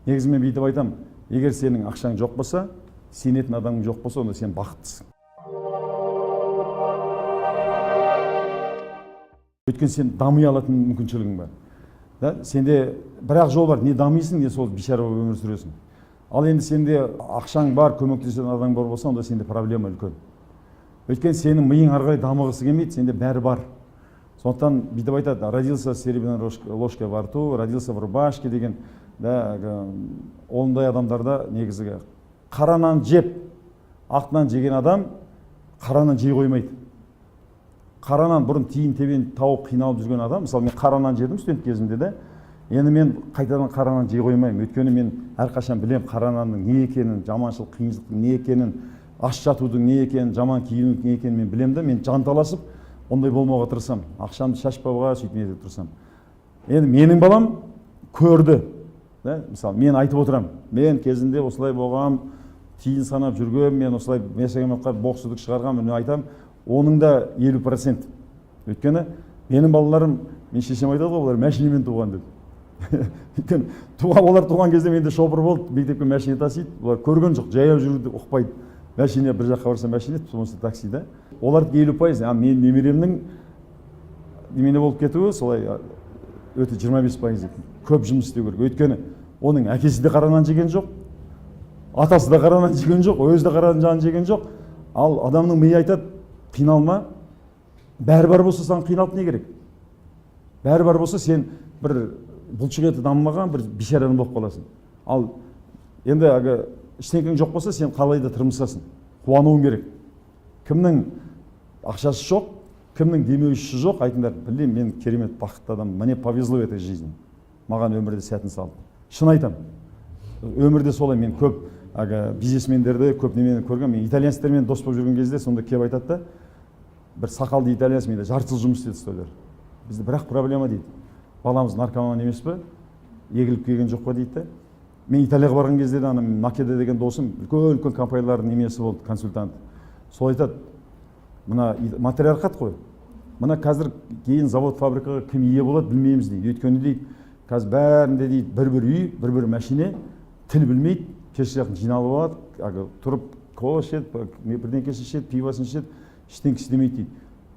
Негізі мен бүйтіп айтам, егер сенің ақшаң жоқ болса, сенетін адамың жоқ болса, онда сен бақыттысың. Өйткені сен дами алатын мүмкіншілігің бар. Да? Сенде бір-ақ жол бар, не дамисың, не сол бейшара болып өмір сүресің. Ал енді сенде ақшаң бар, көмектесетін адам бар болса, онда сенде проблема үлкен. Өйткені сенің миың ары қарай дамығысы келмейді, сенде бәрі бар. Сондықтан бүйтіп айтады, родился с серебряной ложкой во рту, родился в рубашке деген, да, ондай адамдарда негізі қара нан жеп, ақ нан жеген адам қара нан жей қоймайды. Қара нан бұрын тиын тебен тауып қиналып жүрген адам, мысалы мен қара нан жедім студент кезімде де, енді мен қайтадан қара нан жей қоймаймын. Өйткені мен әрқашан білем қара нанның не екенін, жаманшылық, қиыншылықтың не екенін, аш жатудың не екенін, жаман киінудің не екенін мен білем де, мен жанталасып ондай болмауға тырысам. Ақшамды шашпауға сөйтмеуге тырысам. Енді менің балам көрді. Мысалы, мен айтып отырам, мен кезінде осылай болғам, тиын санап жүргем, мен осылай месагемаққа боқсыздық шығарғам, мен айтам, оның да 50%. Өйткені менің балаларым, мен шешем айтады ғой, олар мәшинемен туған деп. Өйткені олар туған кезде менде шопыр болды, мектепке мәшине тасиды, олар көрген жоқ, жаяу жүруді ұқпайды. Мәшине бір жаққа барса мәшине, сонысы таксида. Олар 50%, мен немеремнің немене болып кетуі солай өте 25% екен. Көп жұмыс істеу керек. Өйткені оның әкесі де қара нан жеген жоқ, атасы да қара нан жеген жоқ, өзі де қара нан жеген жоқ. Ал адамның миы айтады, қиналма, бәрі бар болса саған қиналып не керек? Бәрі бар болса сен бір бұлшық еті дамымаған бір бейшараның болып қаласың. Ал енді ештеңең жоқ болса сен қалай да тырмысасың, қуануың керек. Кімнің ақшасы жоқ, кімнің демеушісі жоқ, айтыңдар, білем, мен керемет бақытты адам, мне повезло этой жизни. Маған өмірде сәтін салды. Шын айтам. Өмірде солай, мен көп бизнесмендерді, көп немені көрген, мен итальянецтермен дос болып жүрген кезде сонда келіп айтады да, бір сақалды итальянец менде жарты жыл жұмыс істеді столер. Бізде бірақ проблема дейді. Баламыз наркоман емес пе? Егіліп келген жоқ па дейді. Мен Италияға барған кезде де Македа деген досым үлкен компаниялардың немесі болды, консультант. Сол айтады, мына материархат қой. Мына қазір кейін завод фабрикаға кім ие болады білмейміз дейді. Өйткені дейді, қазір бәрінде дейді, бір-бір үй, бір-бір машине, тіл білмейді, кешке жақын жиналып алады, тұрып кола ішеді, бірдеңкесін ішеді, пивасын ішеді, ештеңке істемейді дейді.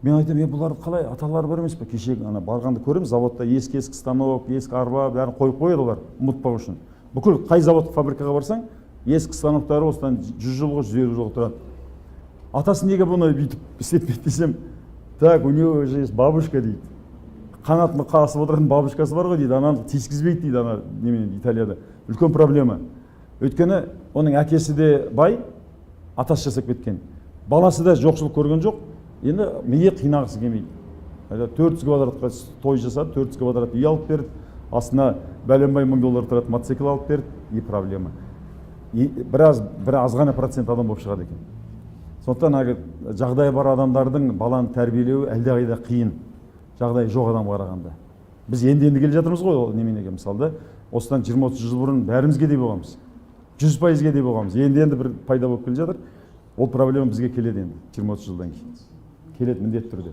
Мен айтам, бұлар қалай, аталары бар емес пе? Кеше барғанда көреміз, заводта ескі станок, ескі арба, бәрін қойып қояды олар, ұмытпау үшін. Бүкіл қай завод фабрикаға барсаң, ескі станоктары осыдан 100 жылғы, 150 жылғы тұрады. Атасы неге бұны бүйтіп істетпейді десем, так, у него же есть бабушка дейді. Қанатыны қасып отыратын бабушкасы бар ғой дейді, ананы тиіскізбейді дейді, ана немен Италияда. Үлкен проблема. Өйткені оның әкесі де бай, атасы жасап кеткен. Баласы да жоқшылық көрген жоқ, енді миы қинағысы келмейді. 400 квадратқа той жасады, 400 квадрат үй алып берді, астына бәленбай $1000 тұрады мотоцикл алып берді, и проблема. Бір азғана процент адам болып шығады екен. Сондықтан жағдайы бар адамдардың баланы тәрбиелеуі әлдеқайда қиын, жағдайы жоқ адам қарағанда. Біз енді келе жатырмыз ғой неменеге, мысалы, осыдан 20-30 жыл бұрын бәрімізге де болғанбыз. 100%-ге де болғанбыз. Енді бір пайда болып келе жатыр. Ол проблема бізге келеді енді 20-30 жылдан кейін. Келеді міндетті түрде.